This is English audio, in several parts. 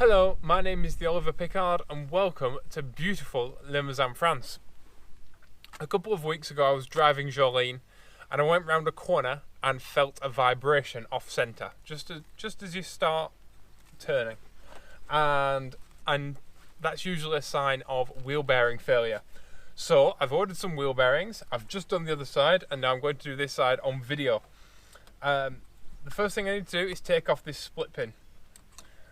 Hello, my name is the Oliver Pickard and welcome to beautiful Limousin, France. A couple of weeks ago I was driving Jolene and I went round a corner and felt a vibration off centre, just as you start turning. And that's usually a sign of wheel bearing failure. So I've ordered some wheel bearings, I've just done the other side and now I'm going to do this side on video. The first thing I need to do is take off this split pin.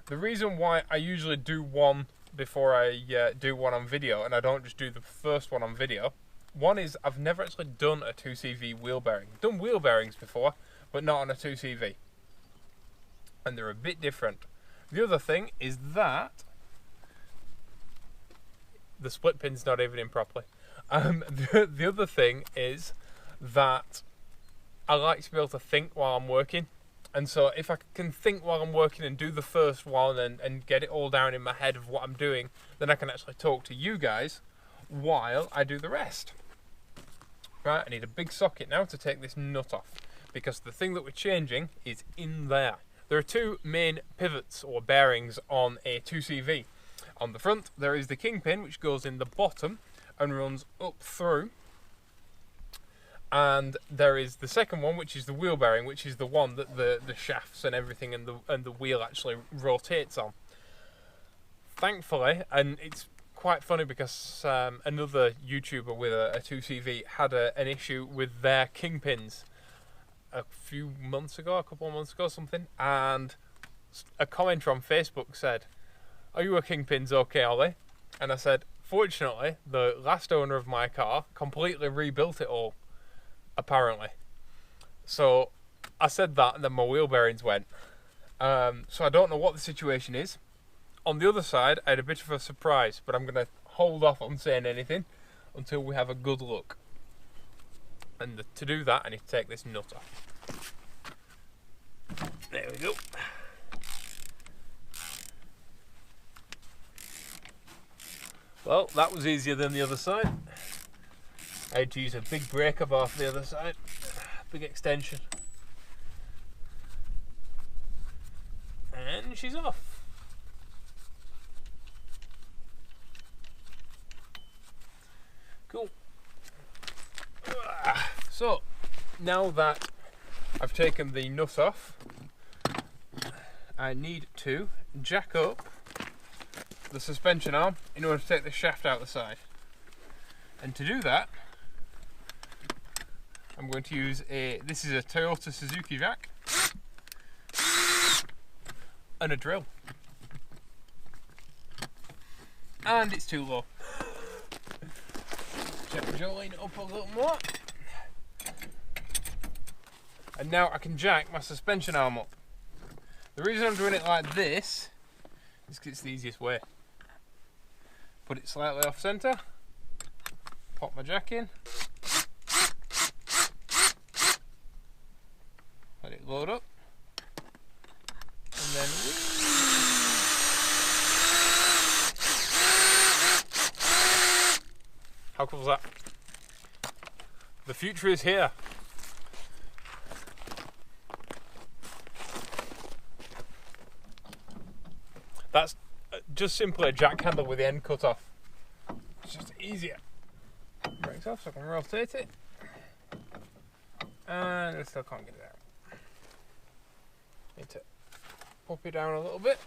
The reason why I usually do one before I do one on video and I don't just do the first one on video, one is I've never actually done a 2CV wheel bearing. I've done wheel bearings before, but not on a 2CV. And they're a bit different. The other thing is that the split pin's not even in properly. The other thing is that I like to be able to think while I'm working. And so if I can think while I'm working and do the first one and get it all down in my head of what I'm doing, then I can actually talk to you guys while I do the rest. Right, I need a big socket now to take this nut off, because the thing that we're changing is in there. There are two main pivots or bearings on a 2CV. On the front there is the kingpin, which goes in the bottom and runs up through. And there is the second one, which is the wheel bearing, which is the one that the shafts and everything and the wheel actually rotates on. Thankfully, and it's quite funny because another YouTuber with a 2CV had an issue with their kingpins a couple of months ago, something, and a commenter on Facebook said, "Are your kingpins okay, Ollie?" And I said, "Fortunately, the last owner of my car completely rebuilt it all, apparently." So I said that and then my wheel bearings went. So I don't know what the situation is. On the other side I had a bit of a surprise, but I'm going to hold off on saying anything until we have a good look. And to do that I need to take this nut off. There we go. Well, that was easier than the other side. I had to use a big breaker bar for the other side, big extension, and she's off. Cool. So now that I've taken the nut off, I need to jack up the suspension arm in order to take the shaft out the side. And to do that, I'm going to use this is a Toyota Suzuki jack and a drill. And it's too low. Jack Jolene up a little more. And now I can jack my suspension arm up. The reason I'm doing it like this is because it's the easiest way. Put it slightly off centre, pop my jack in, let it load up, and then how cool is that? The future is here. That's just simply a jack handle with the end cut off. It's just easier. Breaks off so I can rotate it. And I still can't get it out. Need to pop it down a little bit.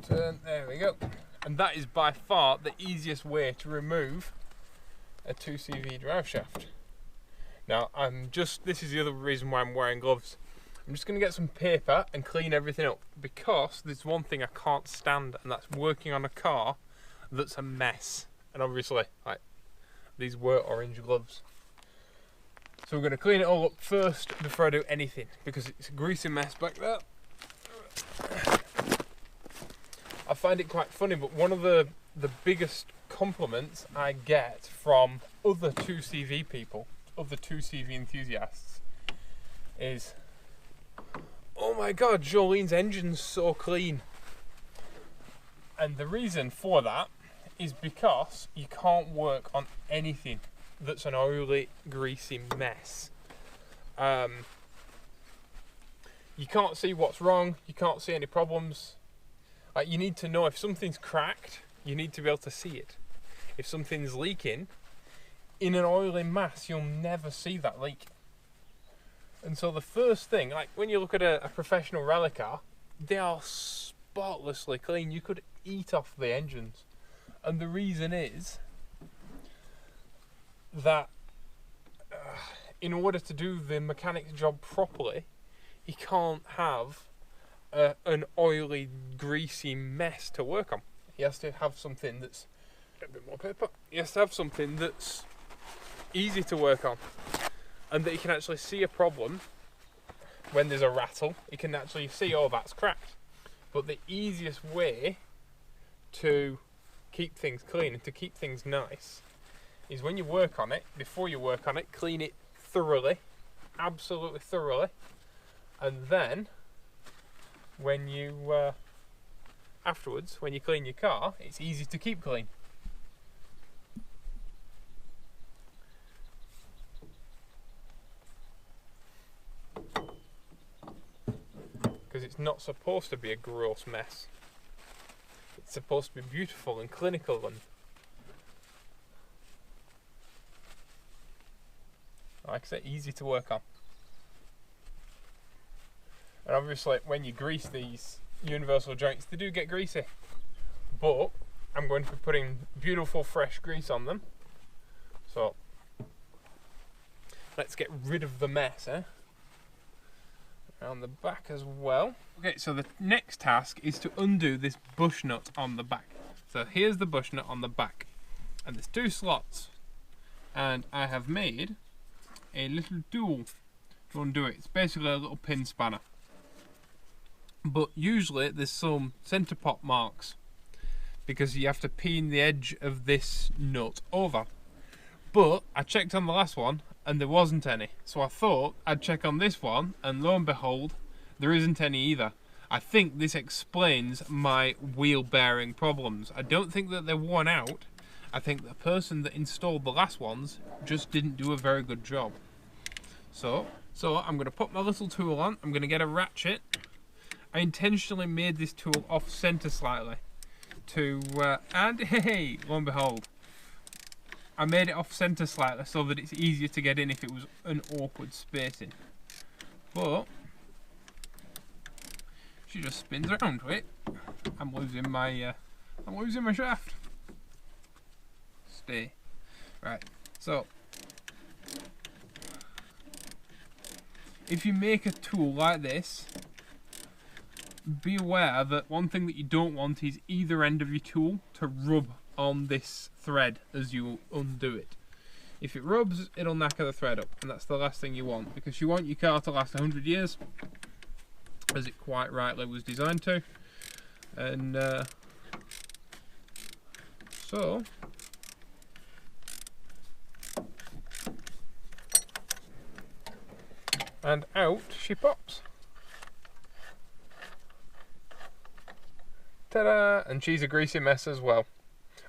Turn, there we go. And that is by far the easiest way to remove a 2CV drive shaft. Now this is the other reason why I'm wearing gloves. I'm just going to get some paper and clean everything up, because there's one thing I can't stand, and that's working on a car that's a mess. And obviously, like, these were orange gloves. So we're going to clean it all up first before I do anything, because it's a greasy mess back there. I find it quite funny, but one of the biggest compliments I get from other 2CV people, other 2CV enthusiasts, is, "Oh oh my god, Jolene's engine's so clean. And the reason for that is because you can't work on anything that's an oily, greasy mess. You can't see what's wrong, you can't see any problems. Like, you need to know if something's cracked, you need to be able to see it. If something's leaking, in an oily mass, you'll never see that leak. And so the first thing, like when you look at a professional rally car, they are spotlessly clean. You could eat off the engines. And the reason is that in order to do the mechanic's job properly, you can't have an oily, greasy mess to work on. He has to have something that's a bit more paper. He has to have something that's easy to work on, and that you can actually see a problem when there's a rattle. You can actually see, oh, that's cracked. But the easiest way to keep things clean and to keep things nice is when you work on it, before you work on it, clean it thoroughly, absolutely thoroughly, and then when you afterwards, when you clean your car, it's easy to keep clean. Because it's not supposed to be a gross mess. It's supposed to be beautiful and clinical and, like I said, easy to work on. And obviously when you grease these universal joints, they do get greasy. But I'm going to be putting beautiful fresh grease on them. So let's get rid of the mess, around the back as well. Okay, so the next task is to undo this bush nut on the back. So here's the bush nut on the back, and there's two slots, and I have made a little tool to undo it. It's basically a little pin spanner, but usually there's some center pop marks because you have to pin the edge of this nut over. But I checked on the last one and there wasn't any, so I thought I'd check on this one, and lo and behold, there isn't any either. I think this explains my wheel bearing problems. I don't think that they're worn out. I think the person that installed the last ones just didn't do a very good job. So I'm going to put my little tool on. I'm going to get a ratchet. I intentionally made this tool off center slightly and hey, lo and behold, I made it off center slightly so that it's easier to get in if it was an awkward spacing. But she just spins around to it. I'm losing my shaft. Stay. Right. So if you make a tool like this, be aware that one thing that you don't want is either end of your tool to rub on this thread as you undo it. If it rubs, it'll knacker the thread up, and that's the last thing you want, because you want your car to last 100 years, as it quite rightly was designed to. And so and out she pops. Ta-da! And she's a greasy mess as well.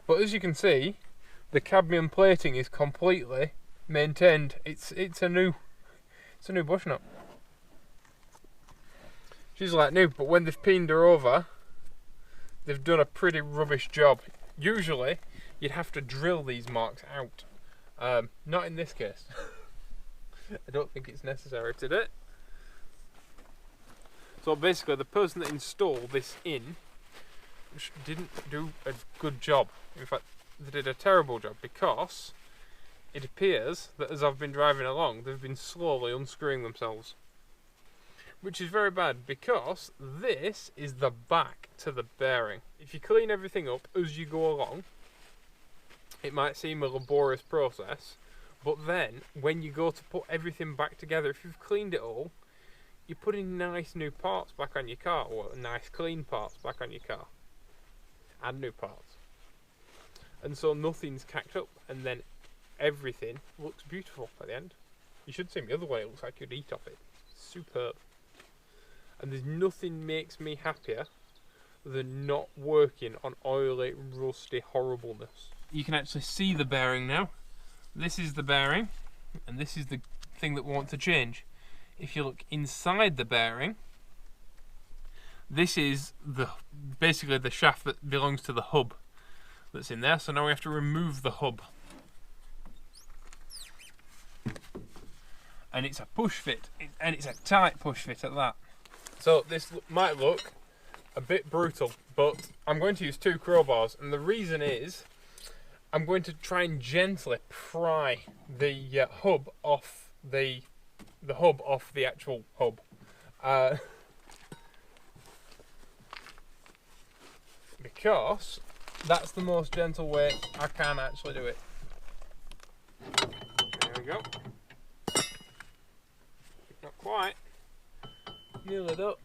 But as you can see, the cadmium plating is completely maintained. It's a new bush nut. She's like new, but when they've peened her over, they've done a pretty rubbish job. Usually, you'd have to drill these marks out. Not in this case. I don't think it's necessary to do it. So basically, the person that installed this in didn't do a good job. In fact, they did a terrible job, because it appears that as I've been driving along, they've been slowly unscrewing themselves. Which is very bad, because this is the back to the bearing. If you clean everything up as you go along, it might seem a laborious process, but then when you go to put everything back together, if you've cleaned it all, you're putting nice new parts back on your car, or nice clean parts back on your car, and new parts. And so nothing's cacked up, and then everything looks beautiful at the end. You should see me the other way, it looks like you'd eat off it. Superb. And there's nothing makes me happier than not working on oily, rusty horribleness. You can actually see the bearing now. This is the bearing, and this is the thing that we want to change. If you look inside the bearing, this is basically the shaft that belongs to the hub that's in there. So now we have to remove the hub. And it's a push fit, and it's a tight push fit at that. So this might look a bit brutal, but I'm going to use 2 crowbars, and the reason is I'm going to try and gently pry the hub off the hub off the actual hub. Because that's the most gentle way I can actually do it. There we go. Not quite. Nearly done.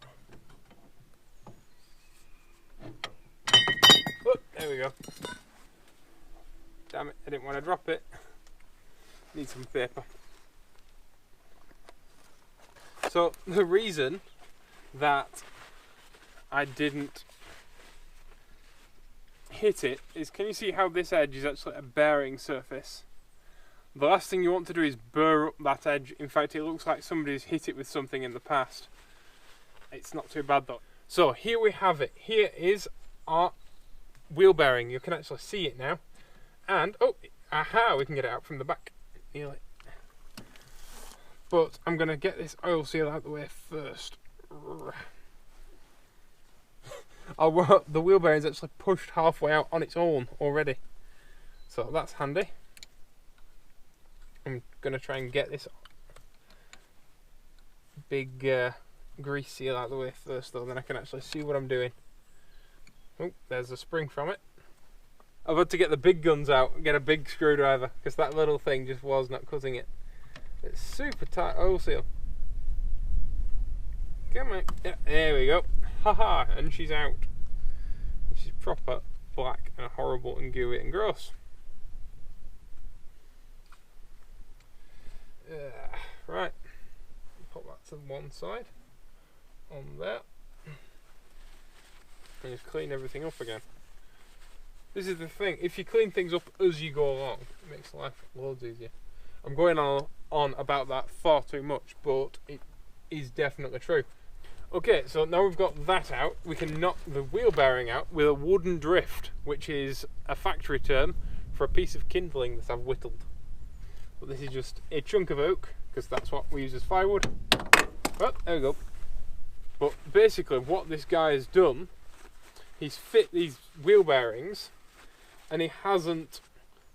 Oh, there we go. Damn it, I didn't want to drop it. Need some paper. So the reason that I didn't hit it is, can you see how this edge is actually a bearing surface? The last thing you want to do is burr up that edge. In fact, it looks like somebody's hit it with something in the past. It's not too bad though. So here we have it. Here is our wheel bearing. You can actually see it now. And, oh, aha, we can get it out from the back. Nearly. But I'm going to get this oil seal out of the way first. The wheel bearing is actually pushed halfway out on its own already. So that's handy. I'm going to try and get this big grease seal out of the way first though, then I can actually see what I'm doing. Oh, there's a spring from it. I've had to get the big guns out and get a big screwdriver because that little thing just was not cutting it. It's super tight oil seal. Come on. Yeah, there we go. Haha, and she's out. She's proper black and horrible and gooey and gross. Right. Put that to one side. On there. And just clean everything up again. This is the thing, if you clean things up as you go along, it makes life loads easier. I'm going on about that far too much, but it is definitely true. Okay, so now we've got that out, we can knock the wheel bearing out with a wooden drift, which is a factory term for a piece of kindling that I've whittled. But this is just a chunk of oak, because that's what we use as firewood. Oh, there we go. But basically what this guy has done, he's fit these wheel bearings and he hasn't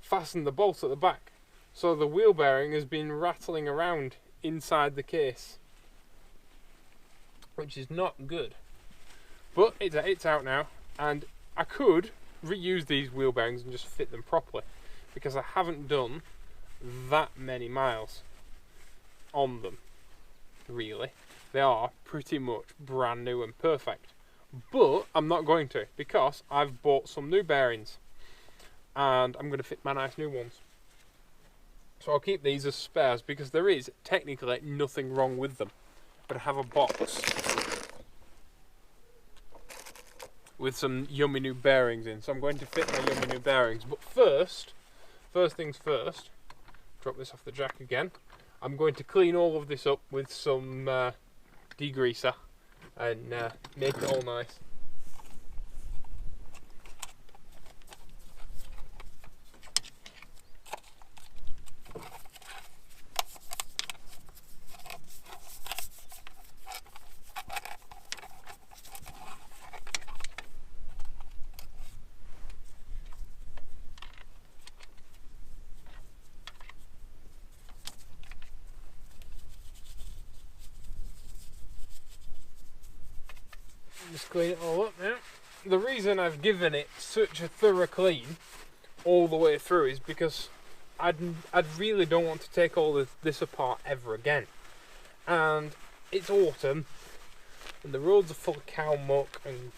fastened the bolt at the back. So the wheel bearing has been rattling around inside the case, which is not good. But it's out now, and I could reuse these wheel bearings and just fit them properly, because I haven't done that many miles on them, really. They are pretty much brand new and perfect. But I'm not going to, because I've bought some new bearings and I'm going to fit my nice new ones. So I'll keep these as spares, because there is technically nothing wrong with them. But I have a box with some yummy new bearings in, so I'm going to fit my yummy new bearings. But first things first, drop this off the jack again. I'm going to clean all of this up with some degreaser and make it all nice. Just clean it all up now. The reason I've given it such a thorough clean all the way through is because I really don't want to take all of this apart ever again. And it's autumn and the roads are full of cow muck and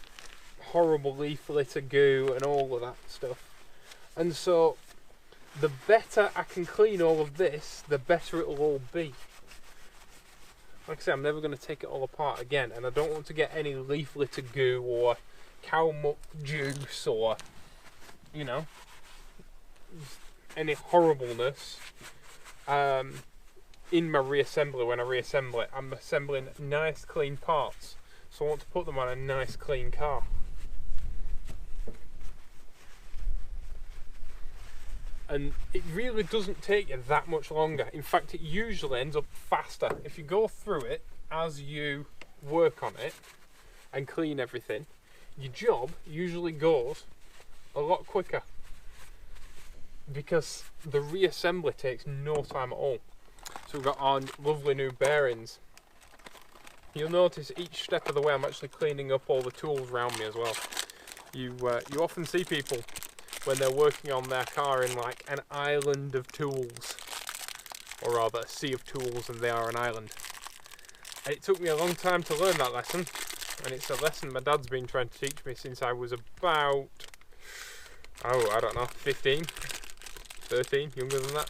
horrible leaf litter goo and all of that stuff. And so the better I can clean all of this, the better it'll all be. like I say, I'm never going to take it all apart again, and I don't want to get any leaf litter goo or cow muck juice or, you know, any horribleness in my reassembly. When I reassemble it, I'm assembling nice clean parts, so I want to put them on a nice clean car. And it really doesn't take you that much longer. In fact, it usually ends up faster. If you go through it as you work on it and clean everything, your job usually goes a lot quicker, because the reassembly takes no time at all. So we've got our lovely new bearings. You'll notice each step of the way I'm actually cleaning up all the tools around me as well. You often see people when they're working on their car in like an island of tools, or rather a sea of tools, and they are an island. And it took me a long time to learn that lesson, and it's a lesson my dad's been trying to teach me since I was about, oh, I don't know, 15, 13, younger than that.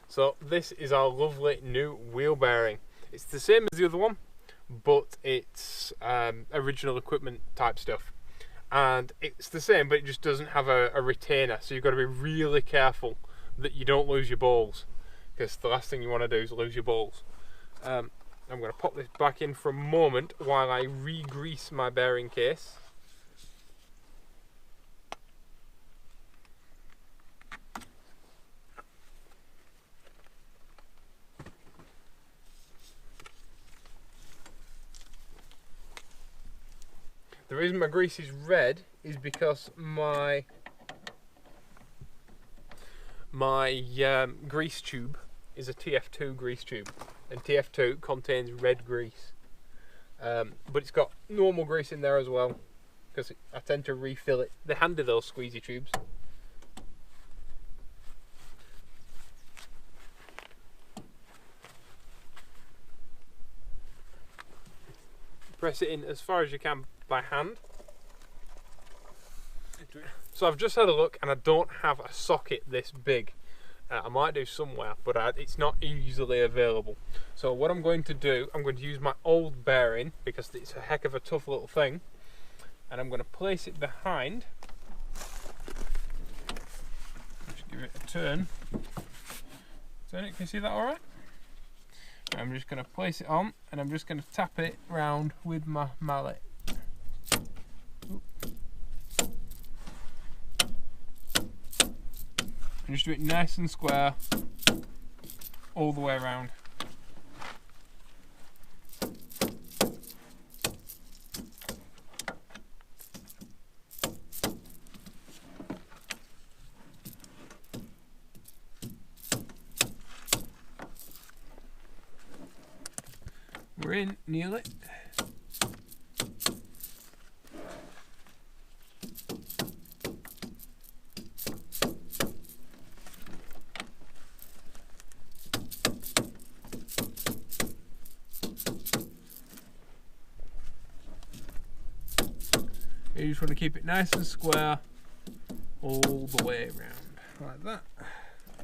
So this is our lovely new wheel bearing. It's the same as the other one, but it's original equipment type stuff, and it's the same, but it just doesn't have a retainer, so you've got to be really careful that you don't lose your balls, because the last thing you want to do is lose your balls. I'm going to pop this back in for a moment while I re-grease my bearing case. The reason my grease is red is because my grease tube is a TF2 grease tube, and TF2 contains red grease, but it's got normal grease in there as well, because I tend to refill it. They're handy, those squeezy tubes. Press it in as far as you can by hand. So I've just had a look, and I don't have a socket this big. I might do somewhere, but it's not easily available. So what I'm going to do, I'm going to use my old bearing, because it's a heck of a tough little thing, and I'm going to place it behind. Just give it a turn. Turn it, can you see that alright? I'm just going to place it on, and I'm just going to tap it round with my mallet. And just do it nice and square all the way around. We're in nearly. You just want to keep it nice and square all the way around, like that.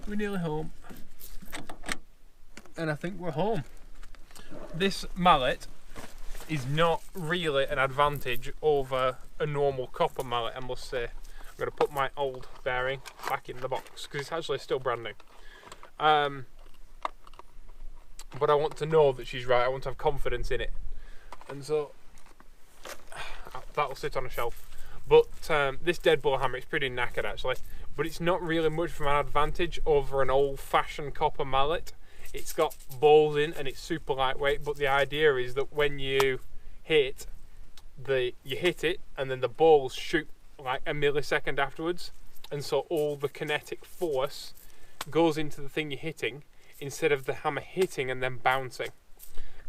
We're nearly home, and I think we're home. This mallet is not really an advantage over a normal copper mallet, I must say. I'm going to put my old bearing back in the box, because it's actually still brand new. But I want to know that she's right, I want to have confidence in it. And so that'll sit on a shelf. But this deadbolt hammer is pretty knackered actually, but it's not really much of an advantage over an old-fashioned copper mallet. It's got balls in and it's super lightweight, but the idea is that when you hit it and then the balls shoot like a millisecond afterwards, and so all the kinetic force goes into the thing you're hitting instead of the hammer hitting and then bouncing.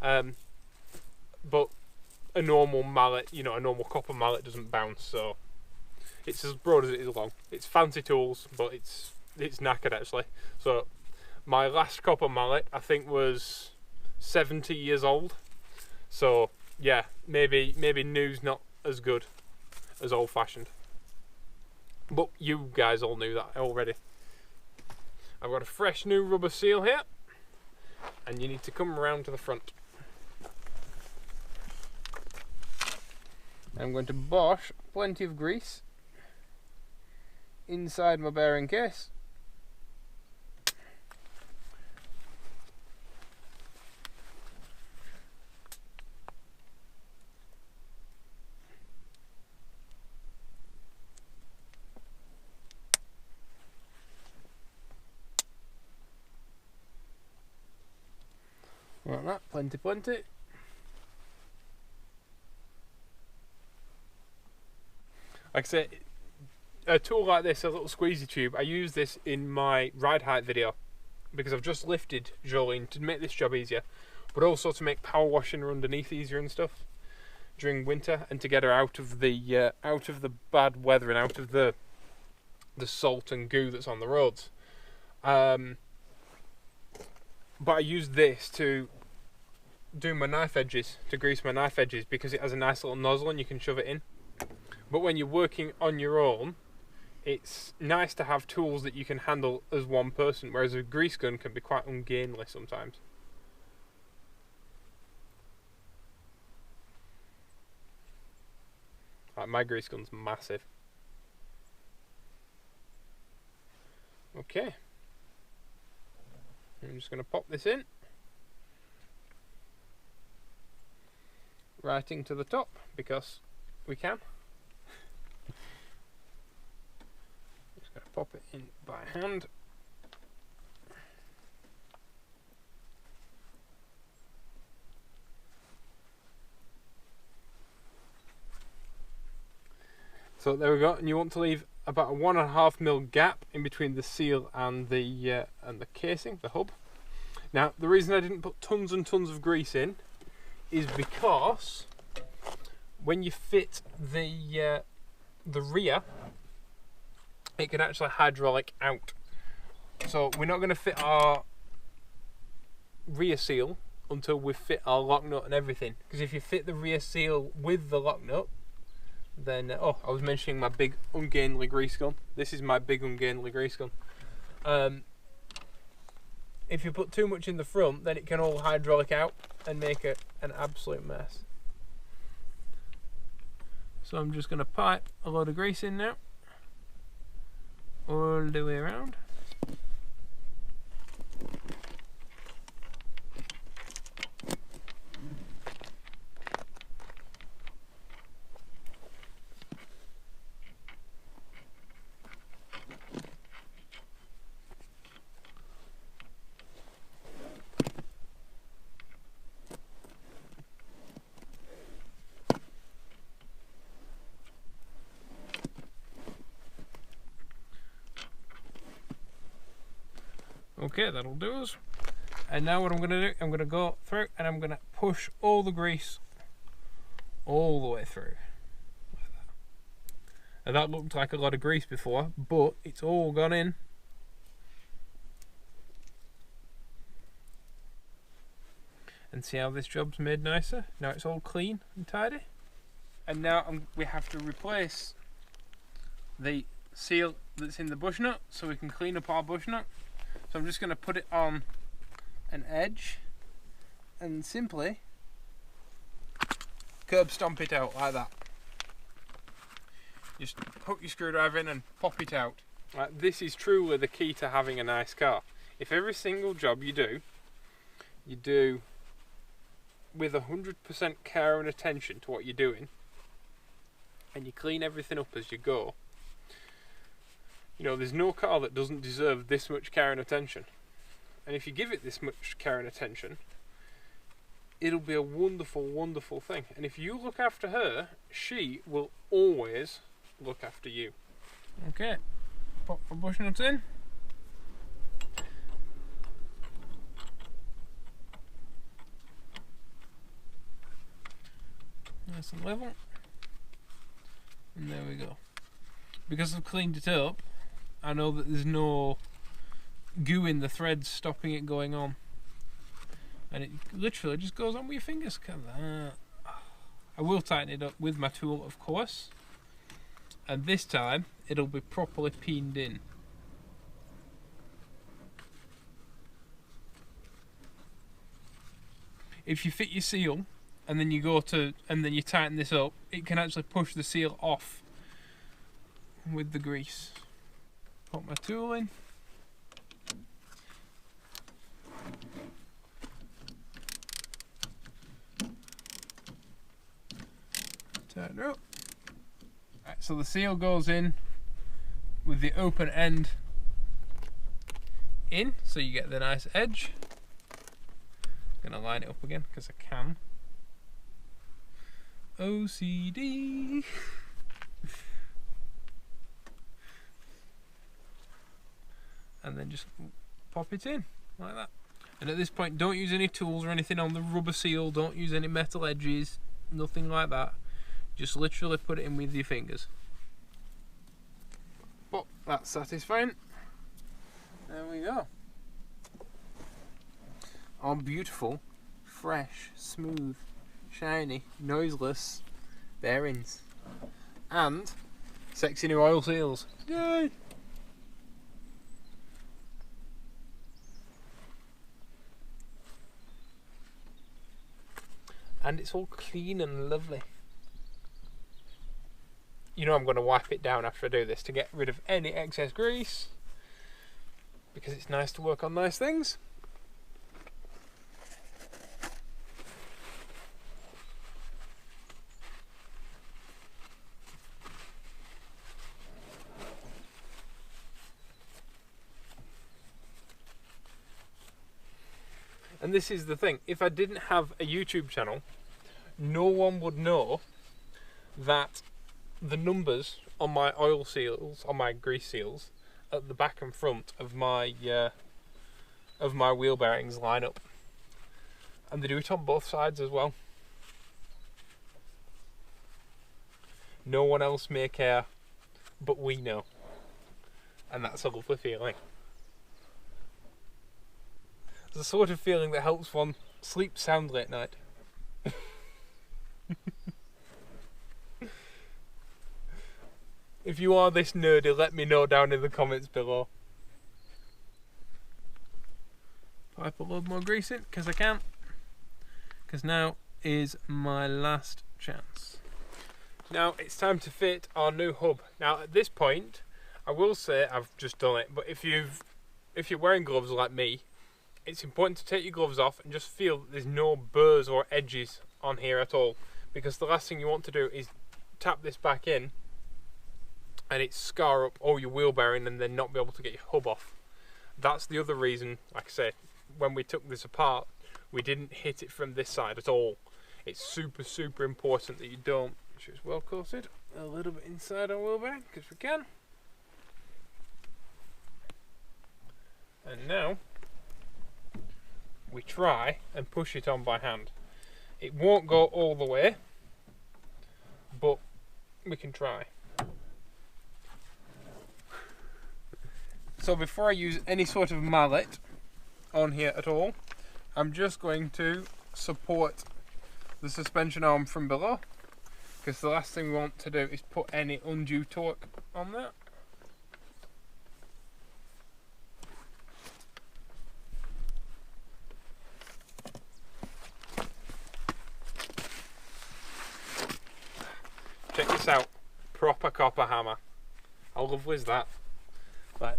But a normal mallet, you know, a normal copper mallet doesn't bounce, so it's as broad as it is long. It's fancy tools, but it's knackered actually. So my last copper mallet, I think, was 70 years old. So yeah, maybe new's not as good as old-fashioned. But you guys all knew that already. I've got a fresh new rubber seal here, and you need to come around to the front. I'm going to bosh plenty of grease inside my bearing case. Like that, plenty. Like I said, a tool like this, a little squeezy tube, I use this in my ride height video because I've just lifted Jolene to make this job easier, but also to make power washing her underneath easier and stuff during winter, and to get her out of the bad weather and out of the salt and goo that's on the roads. But I use this to do my knife edges, to grease my knife edges, because it has a nice little nozzle and you can shove it in. But when you're working on your own, it's nice to have tools that you can handle as one person, whereas a grease gun can be quite ungainly sometimes. Like my grease gun's massive. Okay. I'm just going to pop this in. Right into the top, because we can. Just going to pop it in by hand. So there we go, and you want to leave about a 1.5mm gap in between the seal and the casing, the hub. Now, the reason I didn't put tons and tons of grease in is because when you fit the rear, it can actually hydraulic out. So we're not going to fit our rear seal until we fit our lock nut and everything. Because if you fit the rear seal with the lock nut, then oh, I was mentioning my big ungainly grease gun. This is my big ungainly grease gun. If you put too much in the front, then it can all hydraulic out and make an absolute mess. So I'm just going to pipe a load of grease in now, all the way around. Okay, that'll do us. And now what I'm going to do, I'm going to go through and I'm going to push all the grease all the way through. Like that. And that looked like a lot of grease before, but it's all gone in. And see how this job's made nicer? Now it's all clean and tidy. And now we have to replace the seal that's in the bush nut so we can clean up our bush nut. So I'm just going to put it on an edge and simply curb stomp it out like that. Just hook your screwdriver in and pop it out. Right, this is truly the key to having a nice car. If every single job you do with 100% care and attention to what you're doing, and you clean everything up as you go, you know, there's no car that doesn't deserve this much care and attention. And if you give it this much care and attention, it'll be a wonderful, wonderful thing. And if you look after her, she will always look after you. Okay, pop the bush nuts in. Nice and level. And there we go. Because I've cleaned it up, I know that there's no goo in the threads stopping it going on. And it literally just goes on with your fingers. I will tighten it up with my tool, of course. And this time, it'll be properly peened in. if you fit your seal and then you tighten this up, it can actually push the seal off with the grease. Put my tool in. Tighten her up. Right, so the seal goes in with the open end in, so you get the nice edge. I'm gonna line it up again because I can. OCD. And then just pop it in like that. And at this point, don't use any tools or anything on the rubber seal. Don't use any metal edges, nothing like that. Just literally put it in with your fingers. But that's satisfying. There we go. Our beautiful, fresh, smooth, shiny, noiseless bearings. And sexy new oil seals. Yay! And it's all clean and lovely. You know I'm going to wipe it down after I do this to get rid of any excess grease, because it's nice to work on nice things. And this is the thing, if I didn't have a YouTube channel, no one would know that the numbers on my oil seals, on my grease seals, at the back and front of my wheel bearings line up. And they do it on both sides as well. No one else may care, but we know. And that's a lovely feeling. It's the sort of feeling that helps one sleep soundly at night. If you are this nerdy, let me know down in the comments below. Pipe a load more grease in, because I can. Because now is my last chance. Now it's time to fit our new hub. Now at this point, I will say I've just done it, but if you're wearing gloves like me, it's important to take your gloves off and just feel that there's no burrs or edges on here at all, because the last thing you want to do is tap this back in and it scar up all your wheel bearing and then not be able to get your hub off. That's the other reason, like I said, when we took this apart, we didn't hit it from this side at all. It's super, super important that you don't. It's well coated a little bit inside our wheel bearing, because we can. And now we try and push it on by hand. It won't go all the way, but we can try. So before I use any sort of mallet on here at all, I'm just going to support the suspension arm from below, because the last thing we want to do is put any undue torque on that. Check this out, proper copper hammer. How lovely is that? But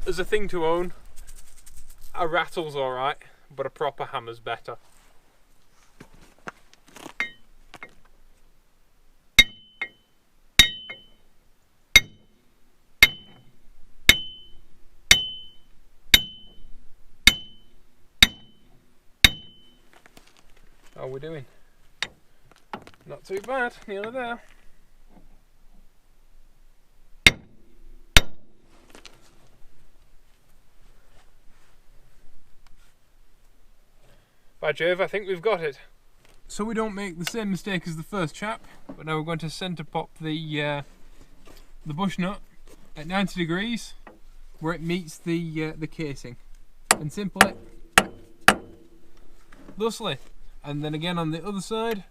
as a thing to own, a rattle's alright, but a proper hammer's better. How are we doing? Not too bad, nearly there. By Jove, I think we've got it. So we don't make the same mistake as the first chap, but now we're going to centre pop the bush nut at 90 degrees where it meets the casing, and simply thusly, and then again on the other side.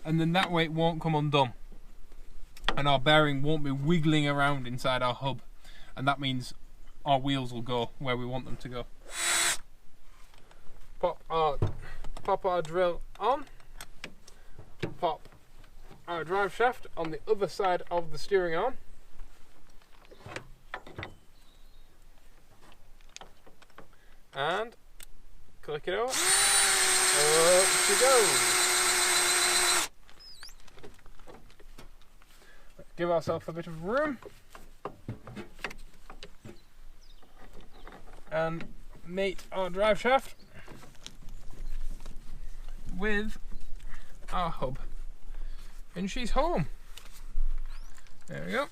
And then that way it won't come undone, and our bearing won't be wiggling around inside our hub. and that means our wheels will go where we want them to go. Pop our drill on, pop our drive shaft on the other side of the steering arm, and click it over. Up she goes. Let's give ourselves a bit of room and mate our drive shaft with our hub, and she's home. There we go.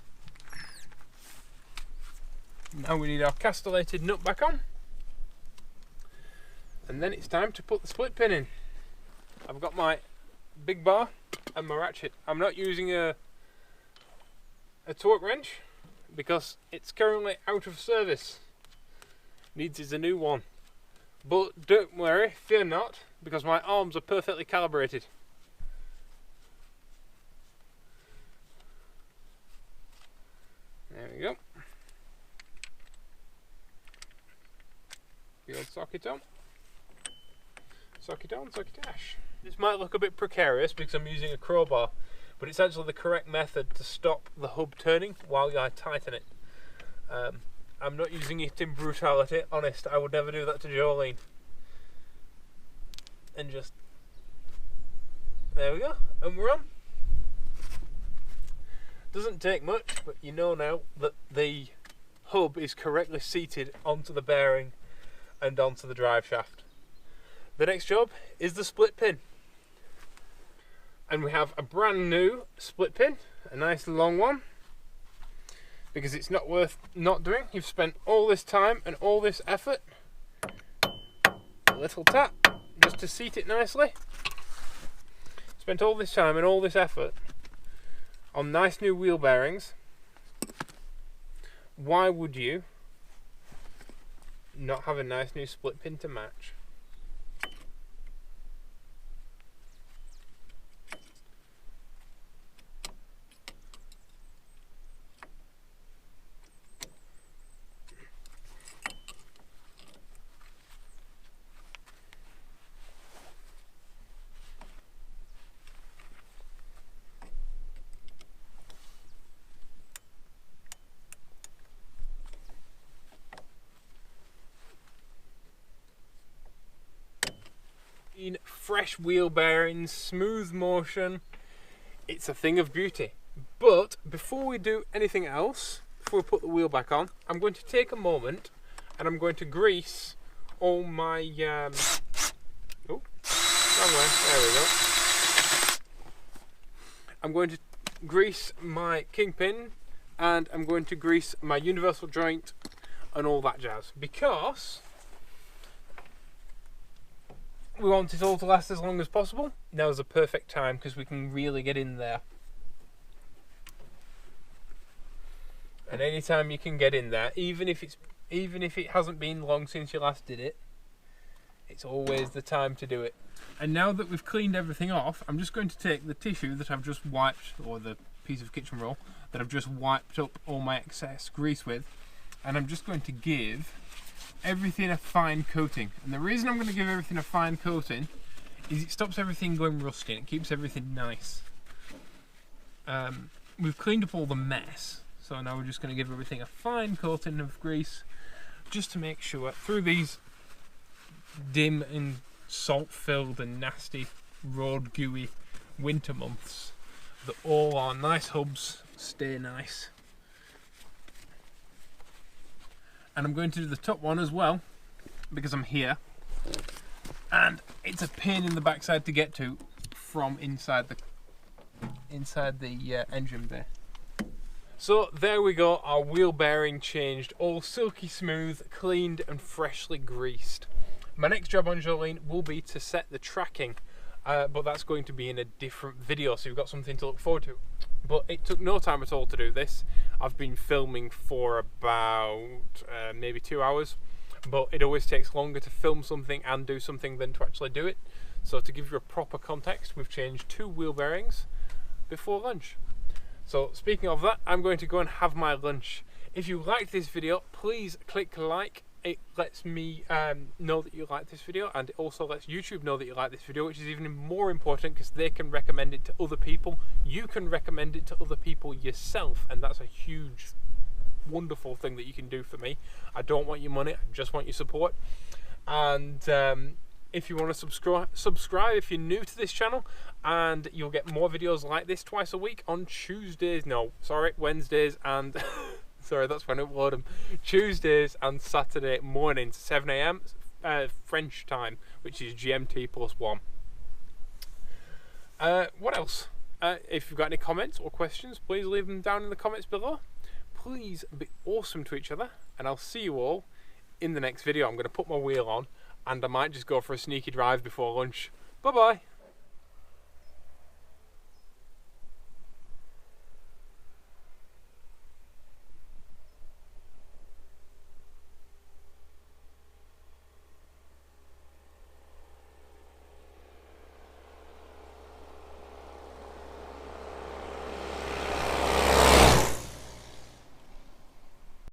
Now we need our castellated nut back on, and then it's time to put the split pin in. I've got my big bar and my ratchet. I'm not using a torque wrench because it's currently out of service. Needs is a new one. But don't worry, fear not, because my arms are perfectly calibrated. There we go. The old socket on. Socket on, socket dash. This might look a bit precarious because I'm using a crowbar, but it's actually the correct method to stop the hub turning while I tighten it. I'm not using it in brutality, honest, I would never do that to Jolene. And just, there we go, and we're on. Doesn't take much, but you know now that the hub is correctly seated onto the bearing and onto the drive shaft. The next job is the split pin. And we have a brand new split pin, a nice long one, because it's not worth not doing. You've spent all this time and all this effort. A little tap just to seat it nicely. Spent all this time and all this effort on nice new wheel bearings. Why would you not have a nice new split pin to match? Fresh wheel bearings, smooth motion, it's a thing of beauty. But before we do anything else, before we put the wheel back on, I'm going to take a moment and I'm going to grease all my oh, wrong way, there we go. I'm going to grease my kingpin and I'm going to grease my universal joint and all that jazz, because we want it all to last as long as possible. Now's the perfect time because we can really get in there. And anytime you can get in there, even if it hasn't been long since you last did it, it's always the time to do it. And now that we've cleaned everything off, I'm just going to take the tissue that I've just wiped, or the piece of kitchen roll that I've just wiped up all my excess grease with, and I'm just going to give everything a fine coating. And the reason I'm going to give everything a fine coating is it stops everything going rusty and it keeps everything nice. We've cleaned up all the mess, so now we're just going to give everything a fine coating of grease just to make sure through these dim and salt filled and nasty road gooey winter months that all our nice hubs stay nice. And I'm going to do the top one as well because I'm here and it's a pain in the backside to get to from inside the engine bay. So there we go, our wheel bearing changed, all silky smooth, cleaned and freshly greased. My next job on Jolene will be to set the tracking, but that's going to be in a different video, so you've got something to look forward to. But it took no time at all to do this. I've been filming for about maybe 2 hours, but it always takes longer to film something and do something than to actually do it. So to give you a proper context, we've changed 2 wheel bearings before lunch. So speaking of that, I'm going to go and have my lunch. If you liked this video, please click like. It lets me know that you like this video, and it also lets YouTube know that you like this video, which is even more important because they can recommend it to other people. You can recommend it to other people yourself, and that's a huge, wonderful thing that you can do for me. I don't want your money, I just want your support. And if you want to subscribe if you're new to this channel, and you'll get more videos like this twice a week on Wednesdays and sorry, that's when I upload them. Tuesdays and Saturday mornings, 7 AM French time, which is GMT +1. What else? If you've got any comments or questions, please leave them down in the comments below. Please be awesome to each other, and I'll see you all in the next video. I'm going to put my wheel on, and I might just go for a sneaky drive before lunch. Bye bye.